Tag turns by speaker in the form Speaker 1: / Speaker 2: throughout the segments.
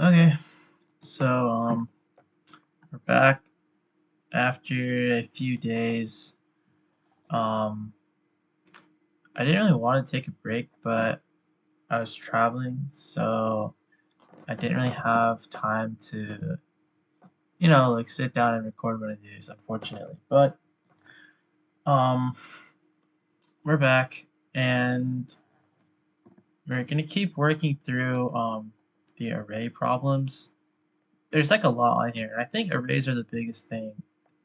Speaker 1: Okay, so we're back after a few days. Um, I didn't really want to take a break, but I was traveling, so I didn't really have time to, like sit down and record one of these, unfortunately. But um, we're back, and we're gonna keep working through the array problems. There's like a lot on here, and I think arrays are the biggest thing,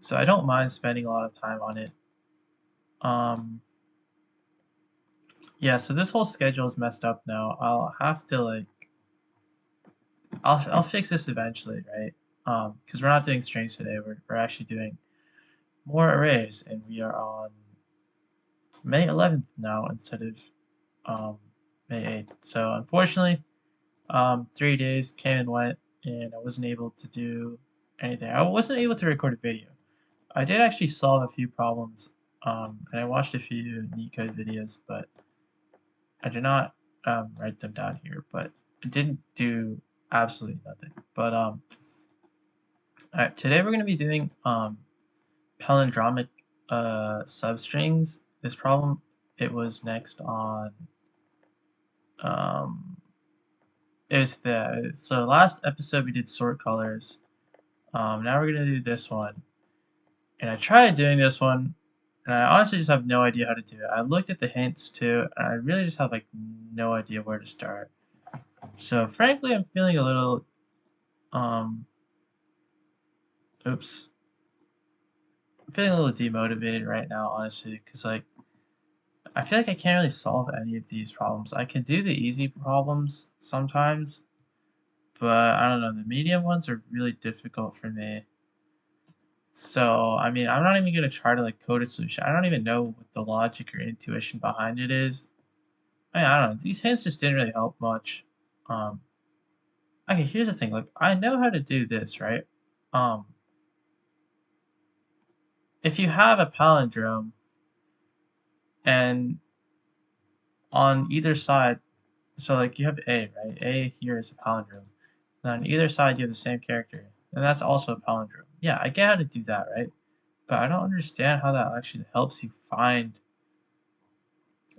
Speaker 1: so I don't mind spending a lot of time on it. Um, Yeah, so this whole schedule is messed up now. I'll have to I'll fix this eventually, right? Because we're not doing strings today. We're actually doing more arrays, and we are on May 11th now instead of um May 8th. So unfortunately, 3 days came and went, and I wasn't able to do anything. I wasn't able to record a video. I did actually solve a few problems, and I watched a few Leetcode videos, but I did not write them down here, but I didn't do absolutely nothing. But alright, today we're going to be doing palindromic substrings. This problem, it was next on um, it was the so last episode we did sort colors. Now we're going to do this one, and I tried doing this one, and I honestly just have no idea how to do it. I looked at the hints too, and I really just have like no idea where to start. So frankly, I'm feeling a little um oops. I'm feeling a little demotivated right now, honestly, because like I feel like I can't really solve any of these problems. I can do the easy problems sometimes, but I don't know, the medium ones are really difficult for me. So, I mean, I'm not even gonna try to like code a solution. I don't even know what the logic or intuition behind it is. I don't know. These hints just didn't really help much. Um, okay, here's the thing. Like, I know how to do this, right? Um, if you have a palindrome and on either side, so like you have A, right? A here is a palindrome. And on either side you have the same character. And that's also a palindrome. Yeah, I get how to do that, right? But I don't understand how that actually helps you find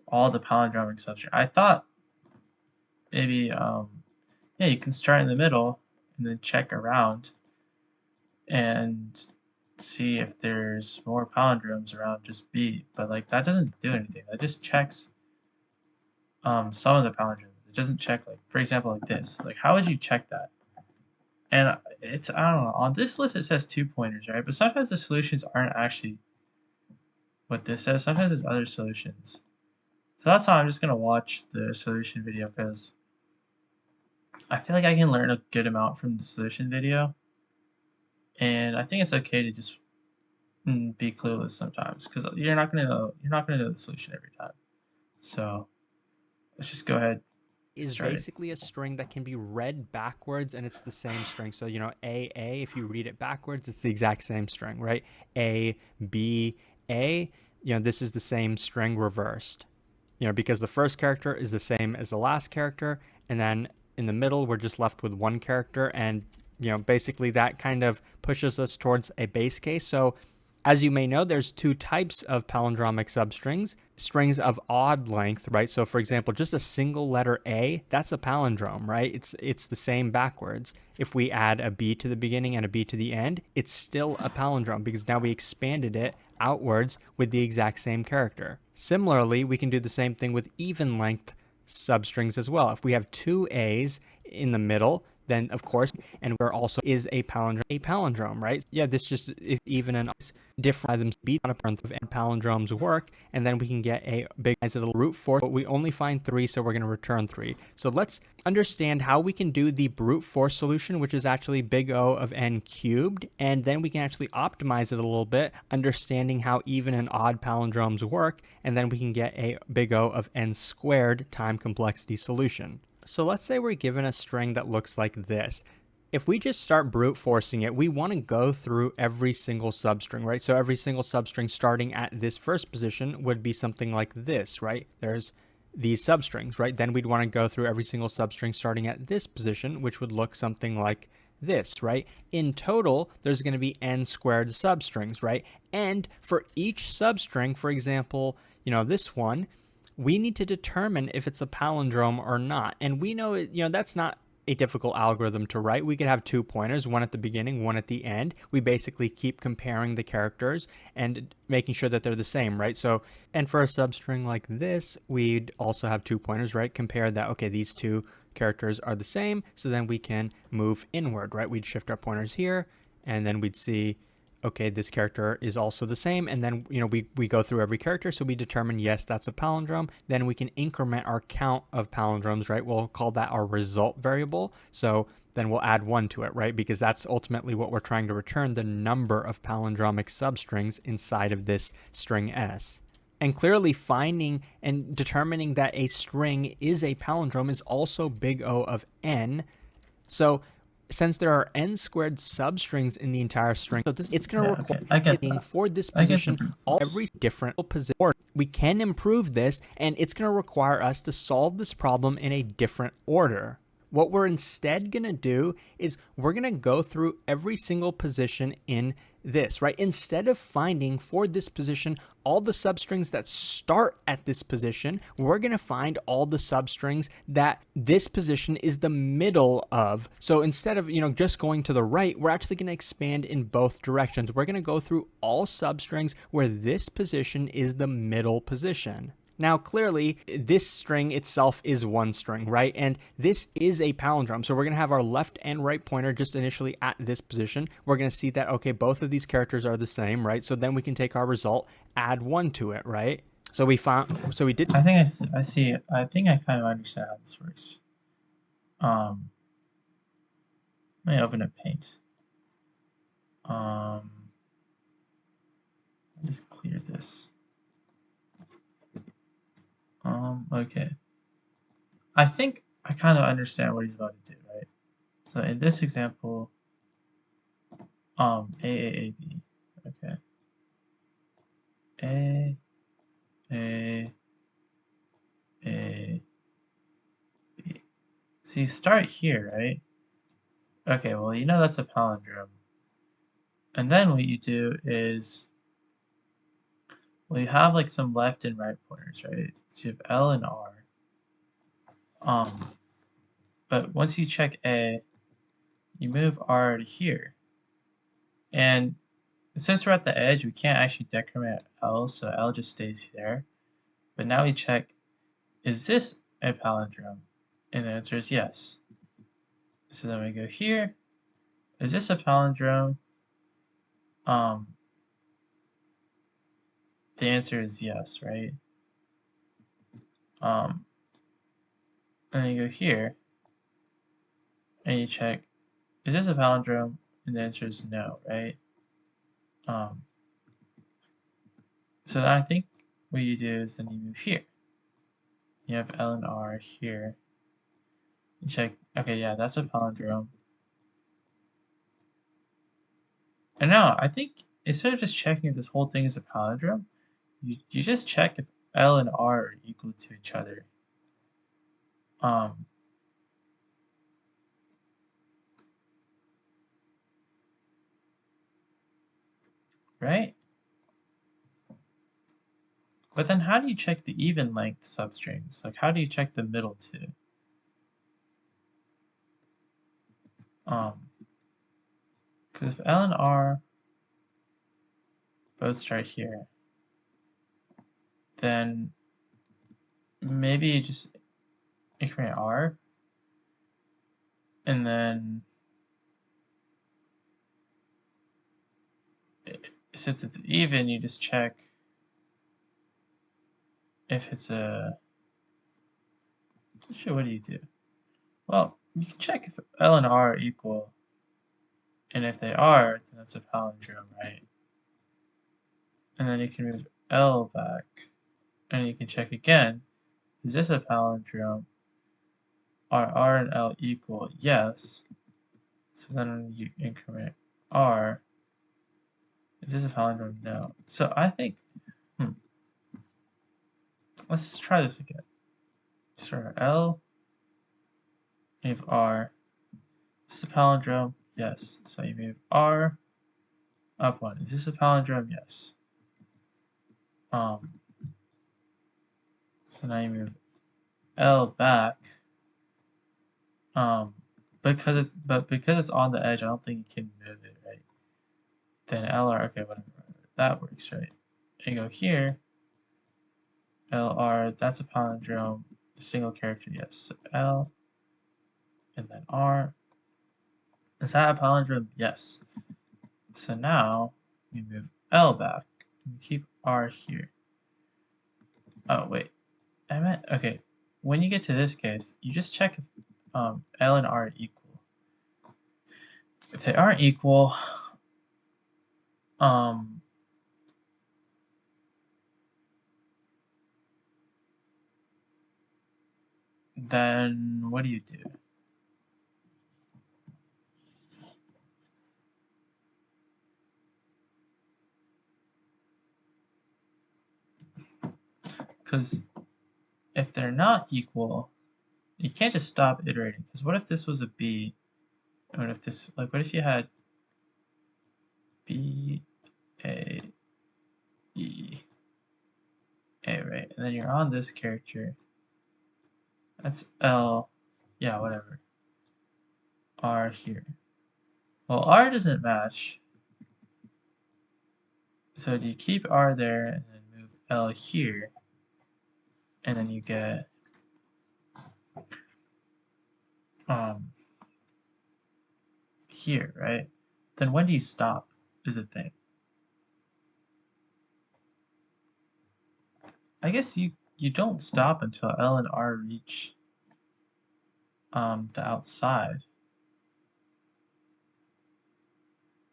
Speaker 1: all the palindromic substrate. I thought maybe yeah, you can start in the middle and then check around and see if there's more palindromes around just B. But like that doesn't do anything. That just checks some of the palindromes. It doesn't check like, for example, like this. Like how would you check that? And it's, I don't know, on this list it says 2 pointers, right? But sometimes the solutions aren't actually what this says. Sometimes there's other solutions. So that's why I'm just gonna watch the solution video because I feel like I can learn a good amount from the solution video. And I think it's okay to just be clueless sometimes because you're not gonna know the solution every time. So let's just go ahead and get
Speaker 2: Is
Speaker 1: started.
Speaker 2: basically a string that can be read backwards, and it's the same string. So, A, if you read it backwards, it's the exact same string, right? A, B, A, this is the same string reversed, because the first character is the same as the last character. And then in the middle, we're just left with one character. And, basically that kind of pushes us towards a base case. So, as you may know, there's two types of palindromic substrings, strings of odd length, right? So for example, just a single letter A, that's a palindrome, right? It's the same backwards. If we add a B to the beginning and a B to the end, it's still a palindrome because now we expanded it outwards with the exact same character. Similarly, we can do the same thing with even length substrings as well. If we have two A's in the middle, then of course, and where also is a palindrome, right? Yeah, this just is even and different items beat on a pair of palindromes work, and then we can get a big nice little brute force, but we only find 3, so we're going to return 3. So let's understand how we can do the brute force solution, which is actually big O of n cubed, and then we can actually optimize it a little bit, understanding how even and odd palindromes work, and then we can get a big O of n squared time complexity solution. So let's say we're given a string that looks like this. If we just start brute forcing it, we want to go through every single substring, right? So every single substring starting at this first position would be something like this, right? There's these substrings, right? Then we'd want to go through every single substring starting at this position, which would look something like this, right? In total, there's going to be n squared substrings, right? And for each substring, for example, this one, we need to determine if it's a palindrome or not. And we know, that's not a difficult algorithm to write. We could have 2 pointers, one at the beginning, one at the end. We basically keep comparing the characters and making sure that they're the same, right? So, and for a substring like this, we'd also have 2 pointers, right? Compare that, okay, these 2 characters are the same, so then we can move inward, right? We'd shift our pointers here, and then we'd see, okay, this character is also the same, and then we go through every character, so we determine, yes, that's a palindrome. Then we can increment our count of palindromes, right? We'll call that our result variable. So then we'll add 1 to it, right? Because that's ultimately what we're trying to return, the number of palindromic substrings inside of this string S. And clearly finding and determining that a string is a palindrome is also big O of n. So since there are n squared substrings in the entire string, so it's going to require
Speaker 1: I get that.
Speaker 2: for this
Speaker 1: I get the
Speaker 2: position every different position. We can improve this, and it's going to require us to solve this problem in a different order. What we're instead going to do is we're going to go through every single position in this, right? Instead of finding for this position all the substrings that start at this position, we're going to find all the substrings that this position is the middle of. So instead of, just going to the right, we're actually going to expand in both directions. We're going to go through all substrings where this position is the middle position. Now, clearly, this string itself is one string, right? And this is a palindrome. So we're going to have our left and right pointer just initially at this position. We're going to see that, okay, both of these characters are the same, right? So then we can take our result, add 1 to it, right? So we did.
Speaker 1: I think I see. I think I kind of understand how this works. Let me open up Paint. I'll just clear this. Okay. I think I kind of understand what he's about to do, right? So in this example, A, okay. A, A, B. So you start here, right? Okay, well, that's a palindrome. And then what you do is, well, you have like some left and right pointers, right? So you have L and R. But once you check A, you move R to here. And since we're at the edge, we can't actually decrement L, so L just stays there. But now we check, is this a palindrome? And the answer is yes. So then we go here. Is this a palindrome? The answer is yes, right? And then you go here, and you check, is this a palindrome? And the answer is no, right? So I think what you do is then you move here. You have L and R here. You check, okay, yeah, that's a palindrome. And now, I think instead of just checking if this whole thing is a palindrome, you just check if L and R are equal to each other. Right? But then how do you check the even length substrings? Like, how do you check the middle two? Because if L and R both start here, then maybe you just increment R, and then since it's even, you just check if it's a. Actually, what do you do? Well, you can check if L and R are equal, and if they are, then that's a palindrome, right? And then you can move L back, and you can check again, is this a palindrome? Are R and L equal? Yes. So then you increment R. Is this a palindrome? No. So I think, let's try this again. So L, move R. Is this a palindrome? Yes. So you move R up one. Is this a palindrome? Yes. So now you move L back. Because it's on the edge, I don't think you can move it, right? Then LR, okay, whatever. That works, right? And you go here, LR, that's a palindrome, single character, yes. So L and then R. Is that a palindrome? Yes. So now we move L back. We keep R here. Oh wait, I meant okay. When you get to this case, you just check if L and R are equal. If they aren't equal, um, then what do you do? Because if they're not equal, you can't just stop iterating. Because what if this was a B? And what if this, like, what if you had B, A, E, A, right? And then you're on this character. That's L, yeah, whatever. R here. Well, R doesn't match. So do you keep R there and then move L here? And then you get here, right? Then when do you stop is the thing. I guess you don't stop until L and R reach the outside.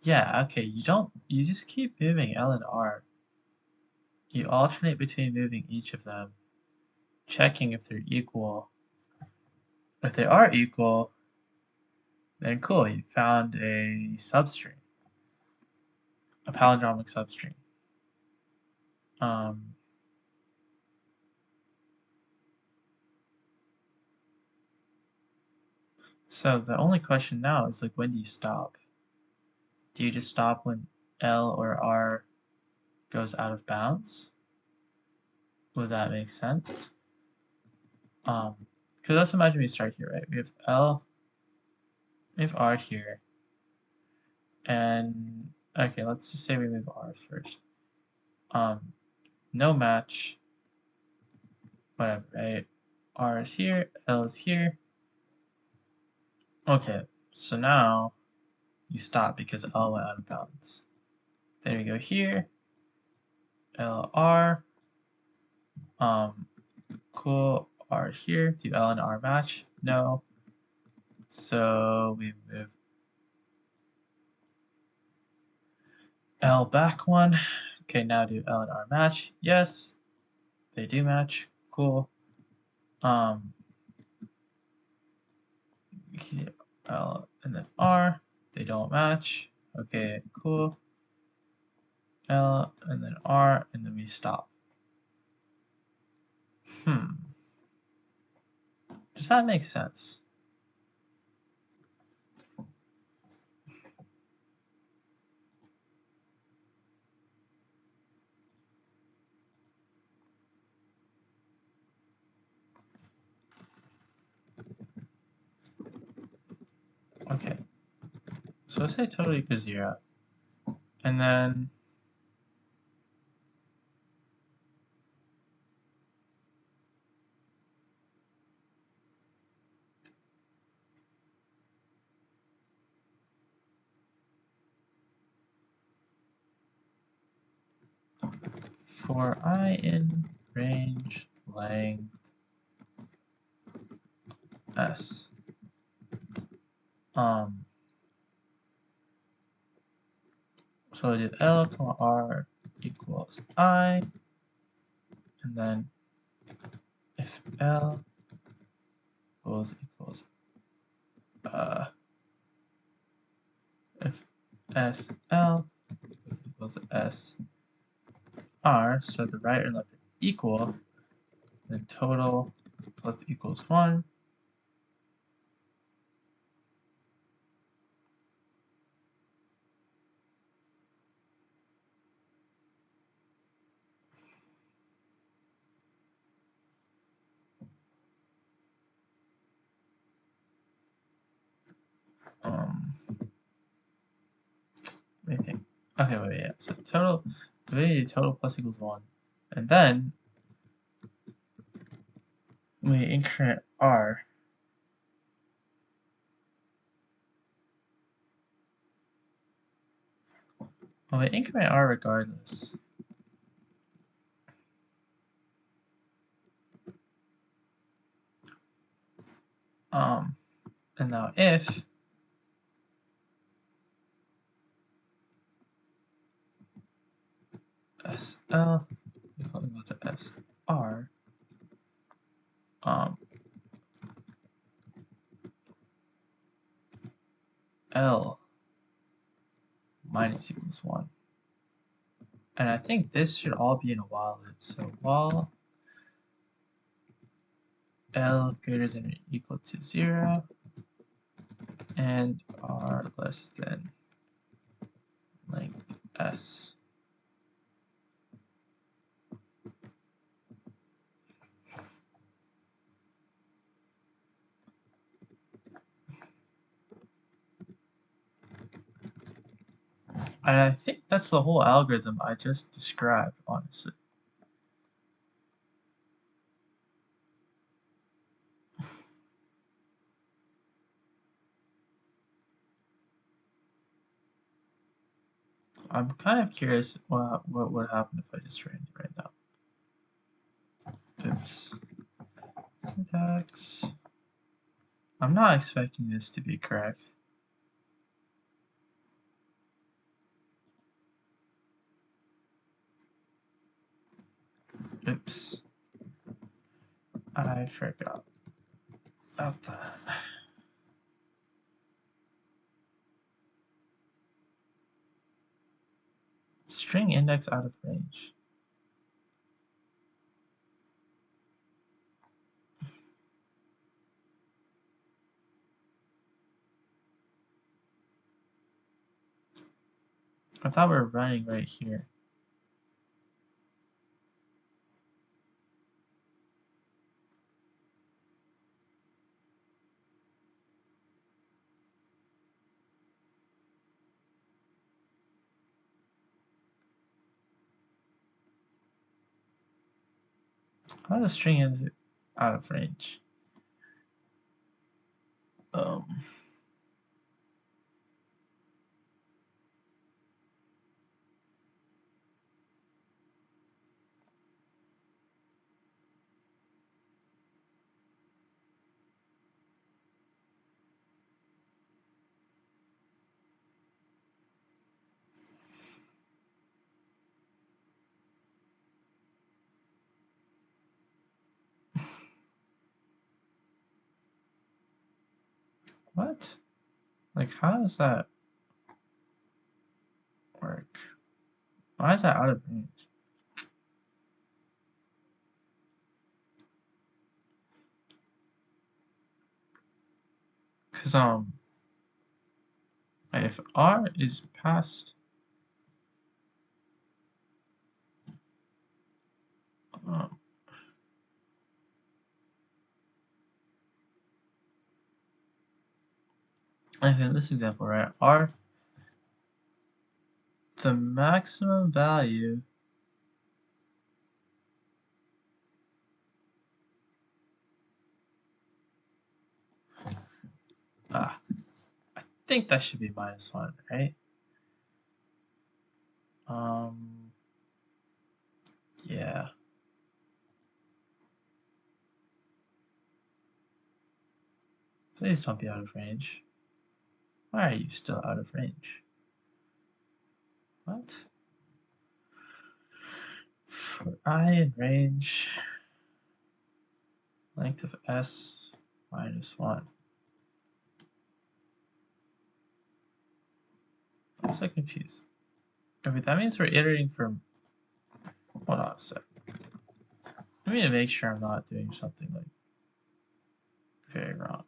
Speaker 1: Yeah, okay, you just keep moving L and R. You alternate between moving each of them, checking if they're equal. If they are equal, then cool, you found a substring, a palindromic substring. So the only question now is like, when do you stop? Do you just stop when L or R goes out of bounds? Would that make sense? Because let's imagine we start here, right? We have L, we have R here, and okay, let's just say we move R first. No match, whatever, right? R is here, L is here. Okay, so now you stop because L went out of bounds. Then we go here, L, R, cool, R here. Do L and R match? No. So we move L back one. Okay, now do L and R match? Yes, they do match. Cool. L and then R, they don't match. Okay, cool. L and then R, and then we stop. Does that make sense? Okay. So let's say total equals 0. And then for I in range length S. So I do L, R equals I, and then if L equals if SL equals SR, so the right and left are equal, then total plus equals 1. Let me think. Okay, wait, yeah. So total, total plus equals 1. And then we increment r. Well, we increment r regardless. And now if SL equal to SR, L minus equals 1. And I think this should all be in a while loop. So while L greater than or equal to 0 and R less than length S. And I think that's the whole algorithm I just described, honestly. I'm kind of curious what would happen if I just ran it right now. Oops. Syntax. I'm not expecting this to be correct. Oops. I forgot about that. String index out of range. I thought we were running right here. How the string is out of range? What? Like, how does that work? Why is that out of range? Because if R is past like in this example, right? R, the maximum value I think that should be -1, right? Yeah. Please don't be out of range. Why are you still out of range? What? For I in range, length of S -1. I'm so confused. Okay, that means we're iterating from. Hold on a sec. Let me make sure I'm not doing something like Very wrong.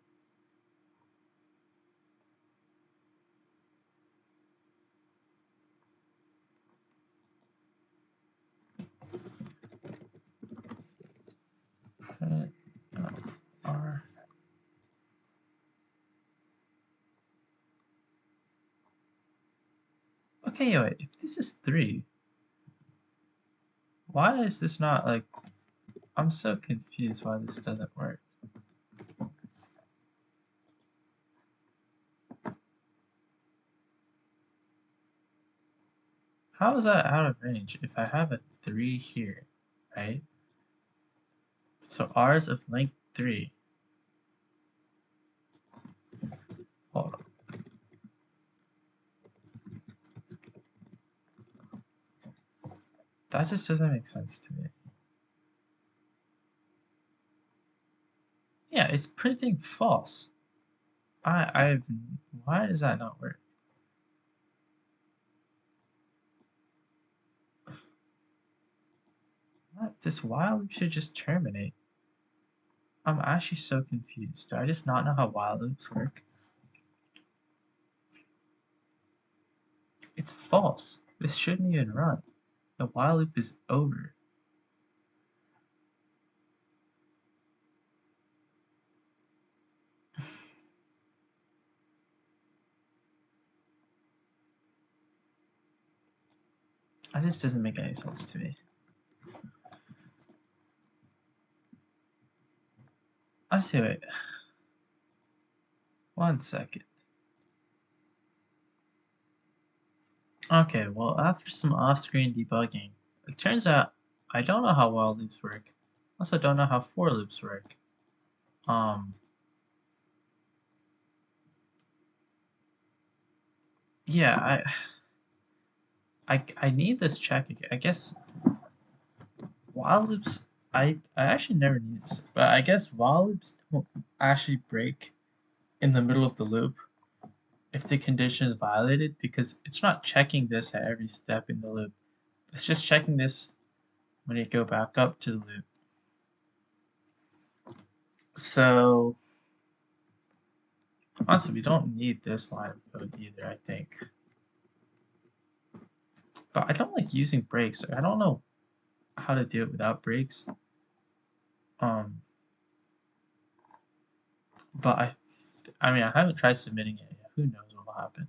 Speaker 1: R. Okay, wait, if this is 3, why is this not like, I'm so confused why this doesn't work. How is that out of range if I have a 3 here, right? So R is of length 3. Hold on. That just doesn't make sense to me. Yeah, it's printing false. Why does that not work? What? This while loop should just terminate. I'm actually so confused. Do I just not know how while loops work? It's false. This shouldn't even run. The while loop is over. That just doesn't make any sense to me. Let's do it. 1 second. Okay, well, after some off-screen debugging, it turns out I don't know how while loops work. Also don't know how for loops work. Yeah, I need this check again. I guess while loops, I actually never need this, but I guess while loops don't actually break in the middle of the loop if the condition is violated, because it's not checking this at every step in the loop. It's just checking this when you go back up to the loop. So honestly, we don't need this line of code either, I think. But I don't like using breaks. I don't know how to do it without breaks. But I mean, I haven't tried submitting it yet. Who knows what will happen?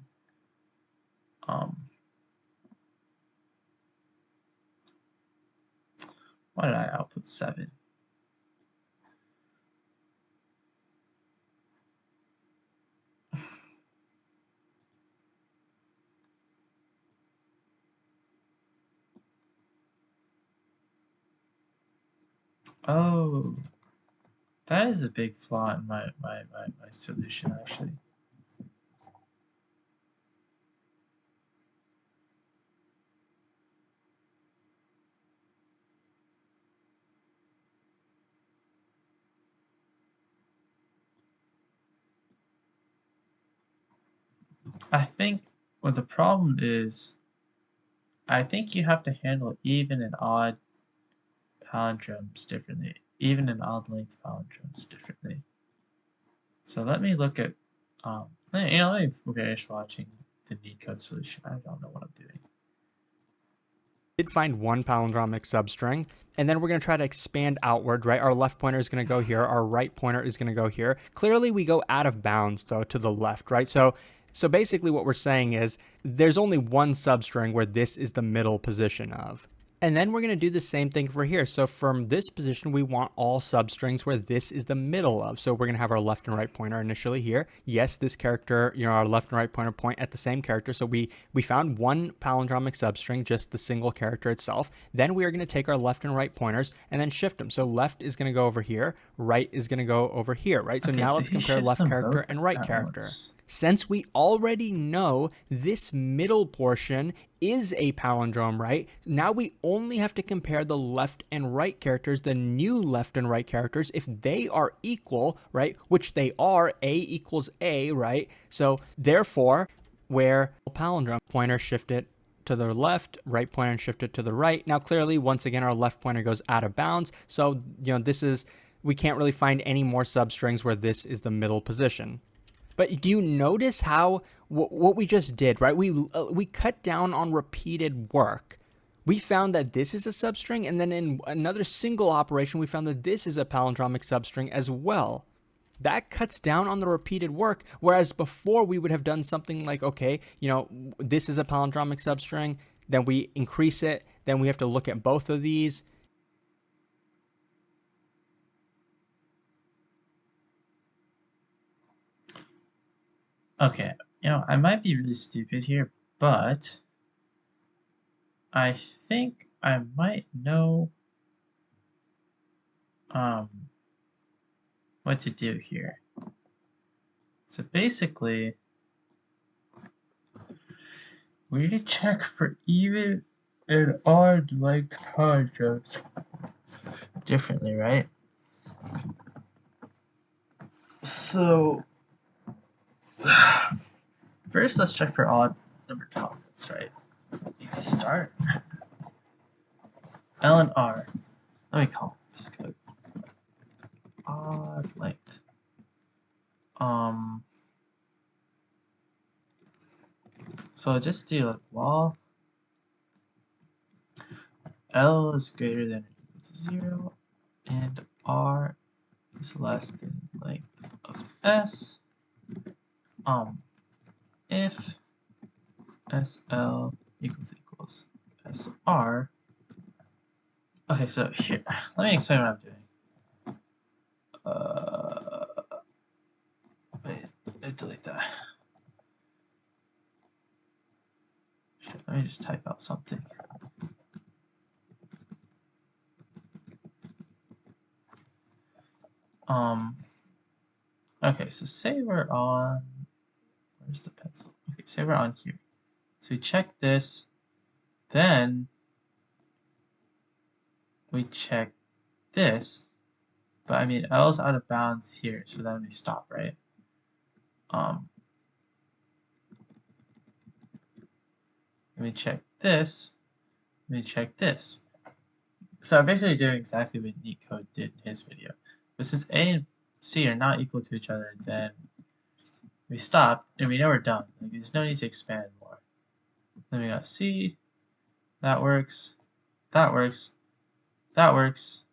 Speaker 1: Why did I output 7? Oh, that is a big flaw in my solution, actually. I think what the problem is, I think you have to handle even and odd palindromes differently, even and odd length palindromes differently. So let me look at, let me finish watching the Leetcode solution. I don't know what I'm doing.
Speaker 2: Did find one palindromic substring, and then we're going to try to expand outward, right? Our left pointer is going to go here. Our right pointer is going to go here. Clearly, we go out of bounds, though, to the left, right? So basically what we're saying is there's only one substring where this is the middle position of. And then we're going to do the same thing for here. So from this position, we want all substrings where this is the middle of. So we're going to have our left and right pointer initially here. Yes, this character, our left and right pointer point at the same character. So we found one palindromic substring, just the single character itself. Then we are going to take our left and right pointers and then shift them. So left is going to go over here, right is going to go over here, right? So now let's compare left character and right character. Since we already know this middle portion is a palindrome, right? Now we only have to compare the left and right characters, the new left and right characters, if they are equal, right? Which they are, A equals A, right? So therefore, where palindrome pointer shifted to the left, right pointer shifted to the right. Now clearly, once again, our left pointer goes out of bounds. So, this is we can't really find any more substrings where this is the middle position. But do you notice how what we just did, right? We cut down on repeated work. We found that this is a substring, and then in another single operation, we found that this is a palindromic substring as well. That cuts down on the repeated work, whereas before we would have done something like, okay, this is a palindromic substring, then we increase it, then we have to look at both of these.
Speaker 1: Okay, I might be really stupid here, but I think I might know what to do here. So basically, we need to check for even and odd length palindromes differently, right? So first, let's check for odd number palindromes, right? You start L and R. Let me call this code odd length. So I'll just do like while L is greater than or equal to 0 and R is less than length of S, if SL equals SR. Okay, so here, let me explain what I'm doing. Wait, delete that. Let me just type out something. Okay, so say we're on, where's the pencil? Okay, say we're on here. So we check this, then we check this, but I mean L's out of bounds here, so then we stop, right? Let me check this, let me check this. So I'm basically doing exactly what Leetcode did in his video. But since A and C are not equal to each other, then we stop, and we know we're done. Like, there's no need to expand more. Then we got C, that works, that works, that works,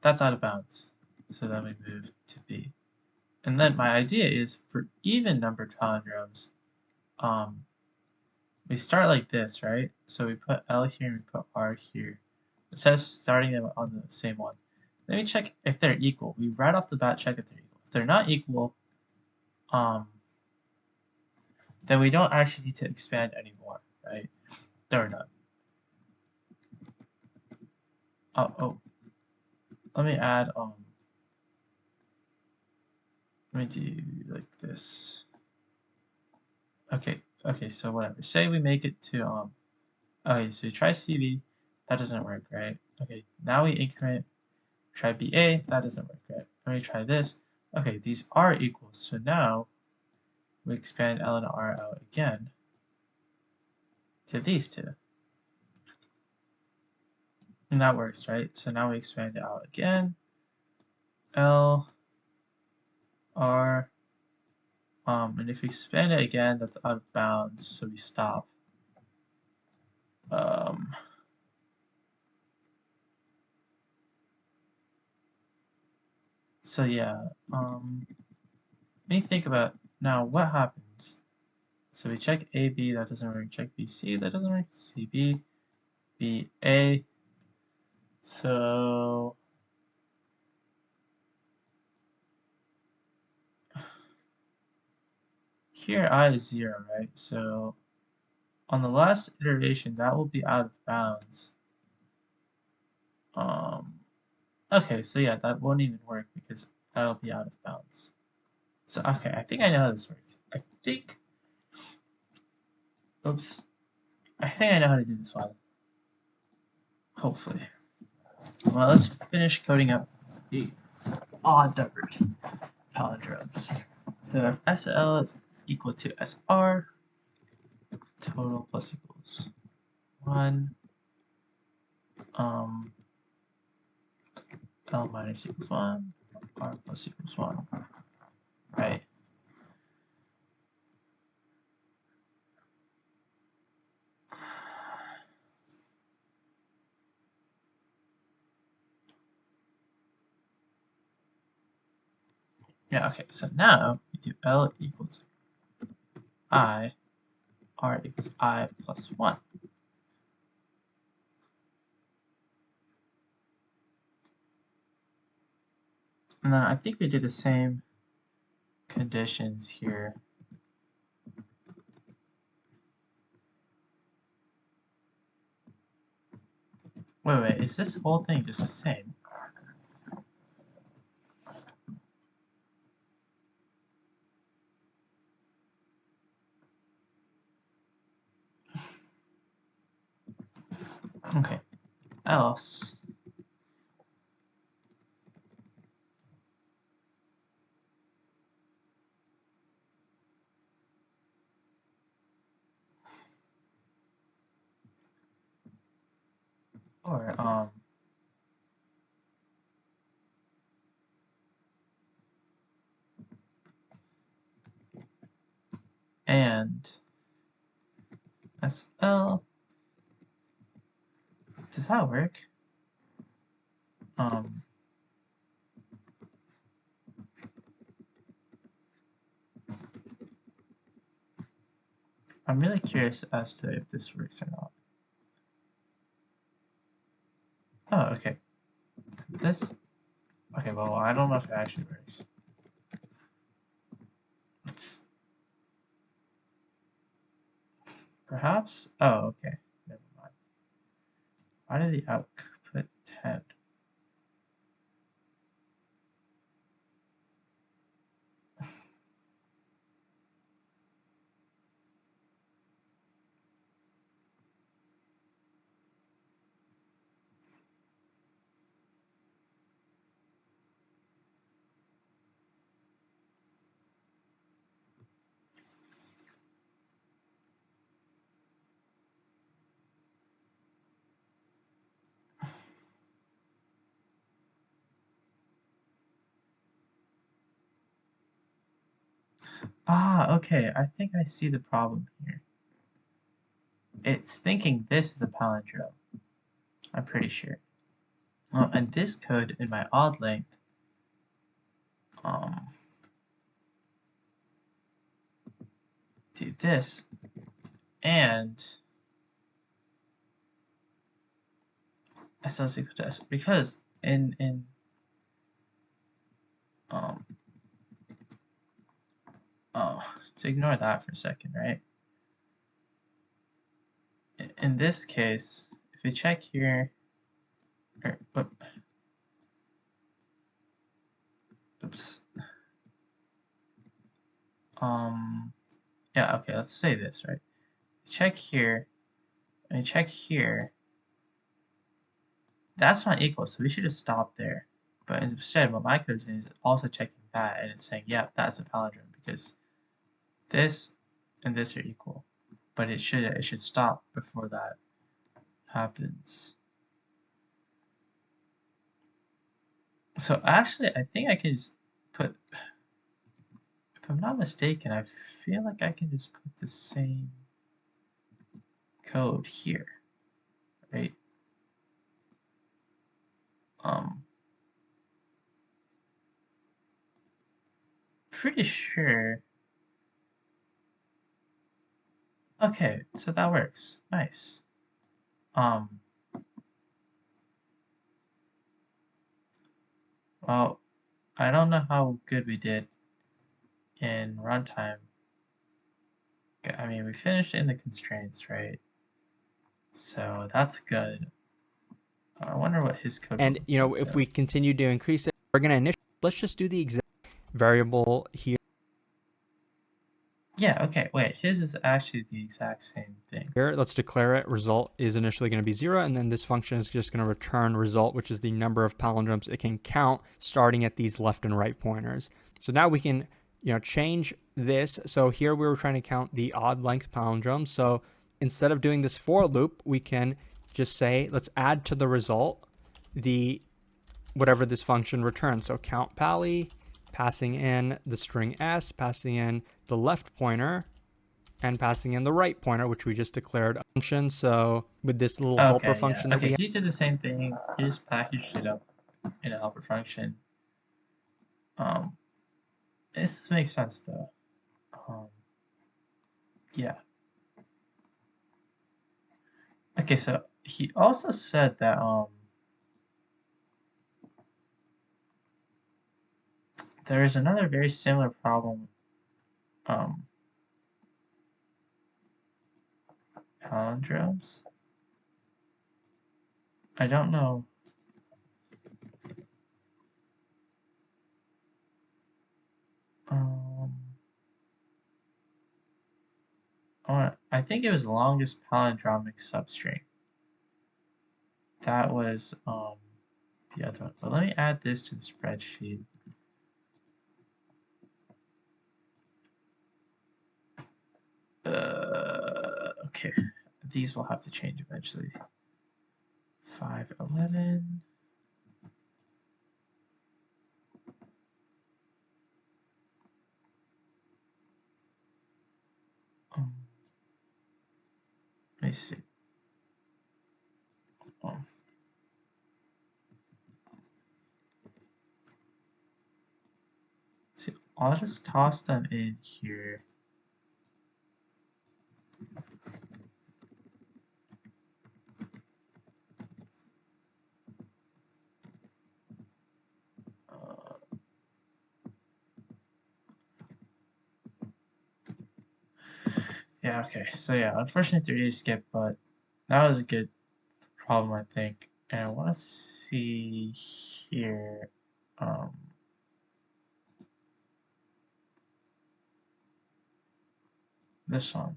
Speaker 1: that's out of bounds. So then we move to B. And then my idea is for even numbered palindromes, we start like this, right? So we put L here and we put R here, instead of starting them on the same one. Let me check if they're equal. We right off the bat check if they're equal. If they're not equal, then we don't actually need to expand anymore, right? They're not. Oh, let me add, let me do like this. Okay, so whatever. Say we make it to, okay, so you try CV, that doesn't work, right? Okay, now we increment, try BA, that doesn't work, right? Let me try this. Okay, these are equal, so now we expand L and R out again to these two. And that works, right? So now we expand it out again. L, R, and if we expand it again, that's out of bounds, so we stop. So yeah, let me think about now what happens. So we check AB, that doesn't work. Check BC, that doesn't work. CB, BA. So here I is 0, right? So on the last iteration, that will be out of bounds. Okay, so yeah, that won't even work because that'll be out of bounds. So okay, I think I know how this works. Oops. I think I know how to do this one. Hopefully. Well, let's finish coding up the odd numbered palindromes. So if SL is equal to SR, total plus equals 1. L minus equals 1, R plus equals 1, right? Yeah, okay, so now we do L equals I, R equals I plus 1. And then I think we do the same conditions here. Wait, is this whole thing just the same? Okay, else or and SL. Does that work? I'm really curious as to if this works or not. Oh, okay. This. Okay, well, I don't know if it actually works. It's perhaps. Oh, okay. Never mind. Why did the output 10? Ah, okay. I think I see the problem here. It's thinking this is a palindrome. I'm pretty sure. And this code in my odd length, um, do this, and SL is equal to S because in um oh, so ignore that for a second, right? In this case, if we check here, or oops, yeah, okay, let's say this, right? Check here, and check here. That's not equal, so we should just stop there. But instead, what my code is doing is also checking that, and it's saying, yeah, that's a palindrome because this and this are equal. But it should stop before that happens. So actually, I think I can just put, if I'm not mistaken, I feel like I can just put the same code here, right? Um, pretty sure. Okay, so that works. Nice. Um, well, I don't know how good we did in runtime. I mean, we finished in the constraints, right? So that's good. I wonder what his code will
Speaker 2: And
Speaker 1: look
Speaker 2: you know,
Speaker 1: like
Speaker 2: if
Speaker 1: though.
Speaker 2: we continue to increase it, we're going to initially, let's just do the exact variable here.
Speaker 1: Yeah, okay, wait, his is actually the exact same thing.
Speaker 2: Let's declare it. Result is initially going to be 0, and then this function is just going to return result, which is the number of palindromes it can count starting at these left and right pointers. So now we can, you know, change this. So here we were trying to count the odd length palindromes. So instead of doing this for loop, we can just say, let's add to the result the whatever this function returns. So count pally, passing in the string s, passing in the left pointer, and passing in the right pointer, which we just declared function. So with this little helper
Speaker 1: Okay, yeah.
Speaker 2: function that we
Speaker 1: Okay,
Speaker 2: have,
Speaker 1: he did the same thing. He just packaged it up in a helper function. Um, this makes sense though. Yeah. Okay, so he also said that there is another very similar problem. Palindromes. I don't know. Um, I think it was longest palindromic substring. That was the other one. But let me add this to the spreadsheet. Okay. These will have to change eventually. 511. Let me see. Um, see, I'll just toss them in here. Yeah, okay. So yeah, unfortunately 3 days skip, but that was a good problem, I think. And I want to see here. Um, this one.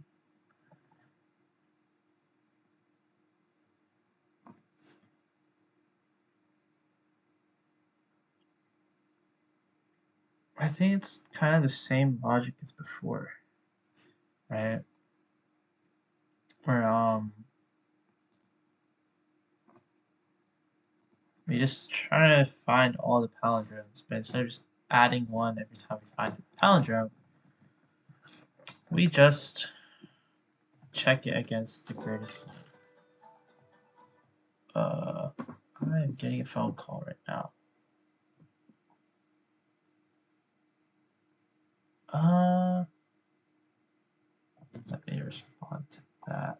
Speaker 1: I think it's kind of the same logic as before, right? Where we just try to find all the palindromes, but instead of just adding one every time we find a palindrome, we just check it against the greatest one. I'm getting a phone call right now. Let me respond to that.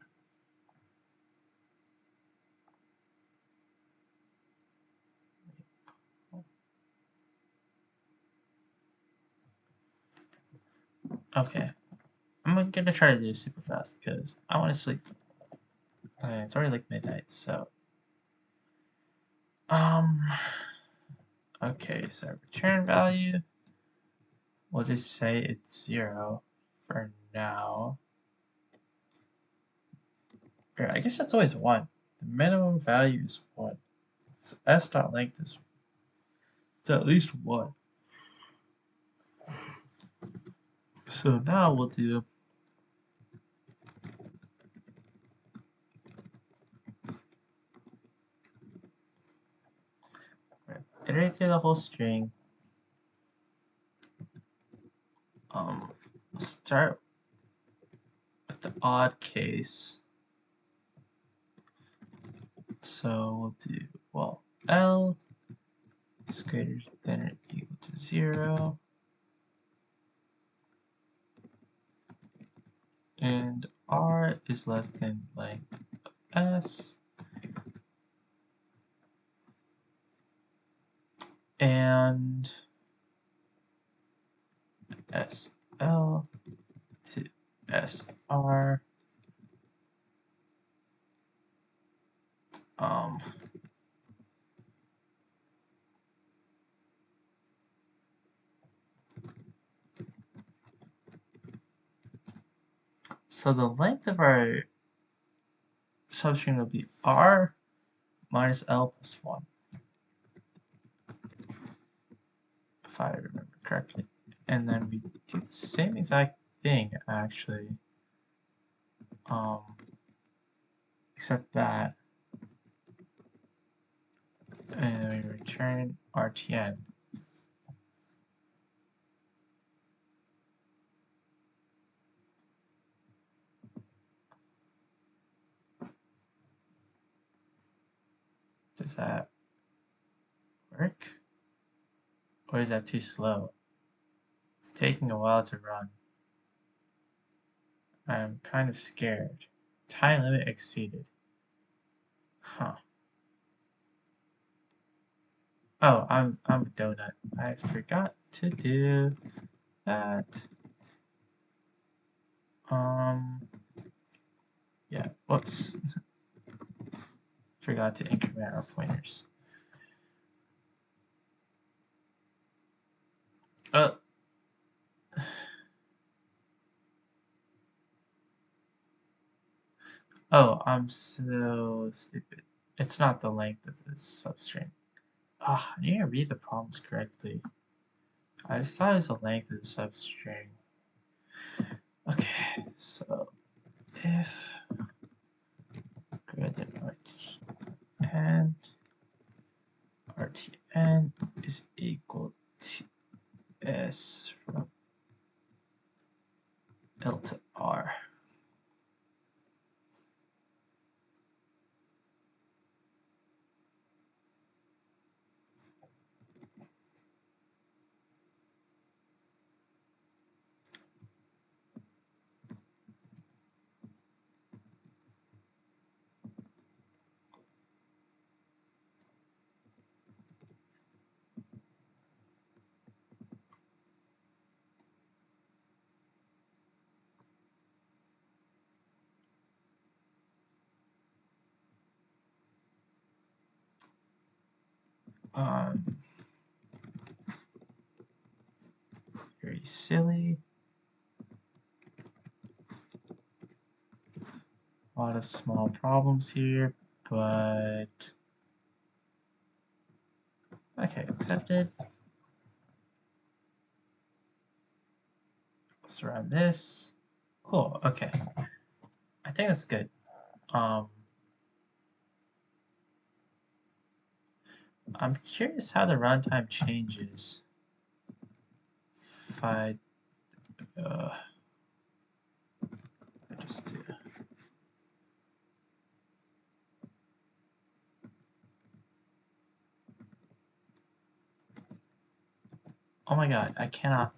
Speaker 1: Okay, I'm gonna try to do this super fast because I want to sleep. It's already like midnight, so um. Okay, so return value. We'll just say it's 0 for now. Or I guess that's always 1. The minimum value is 1. So s.length is at least 1. So now we'll do iterate through the whole string. Start with the odd case. So we'll do, well, L is greater than or equal to 0. And R is less than length of S. And SL to SR. So the length of our substring will be R minus L plus 1, if I remember correctly. And then we do the same exact thing, actually, except that and we return RTN. Does that work? Or is that too slow? It's taking a while to run. I'm kind of scared. Time limit exceeded. Huh. Oh, I'm a donut. I forgot to do that. Yeah, whoops. Forgot to increment our pointers. Oh. Oh, I'm so stupid. It's not the length of this substring. Ah, I need to read the problems correctly. I just thought it was the length of the substring. Okay, so if greater than RTN, RTN is equal to S from L to R. Very silly. A lot of small problems here, but okay, accepted. Let's run this. Cool, okay. I think that's good. I'm curious how the runtime changes if I just do. Oh my god, I cannot.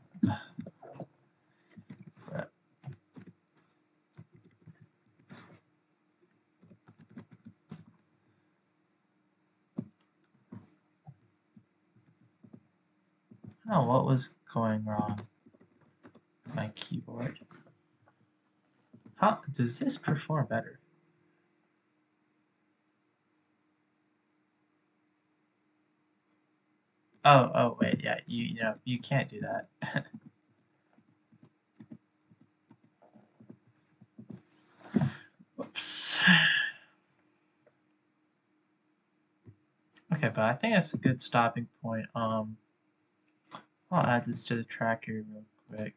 Speaker 1: I don't know what was going wrong with my keyboard. How does this perform better? Oh wait, yeah, you know you can't do that. Whoops. Okay, but I think that's a good stopping point. I'll add this to the tracker real quick.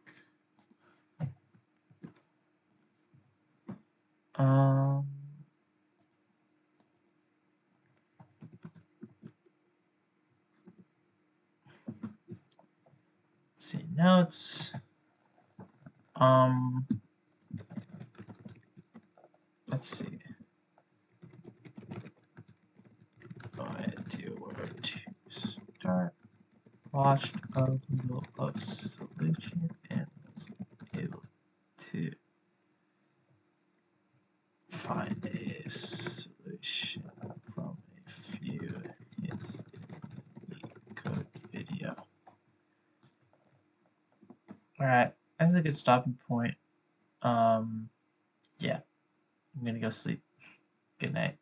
Speaker 1: Um, let's see notes. Um, let's see. I do where to start. Watched a Google of solution and was able to find a solution from a few hits in the code video. Alright, that's a good stopping point. Yeah, I'm gonna go sleep. Good night.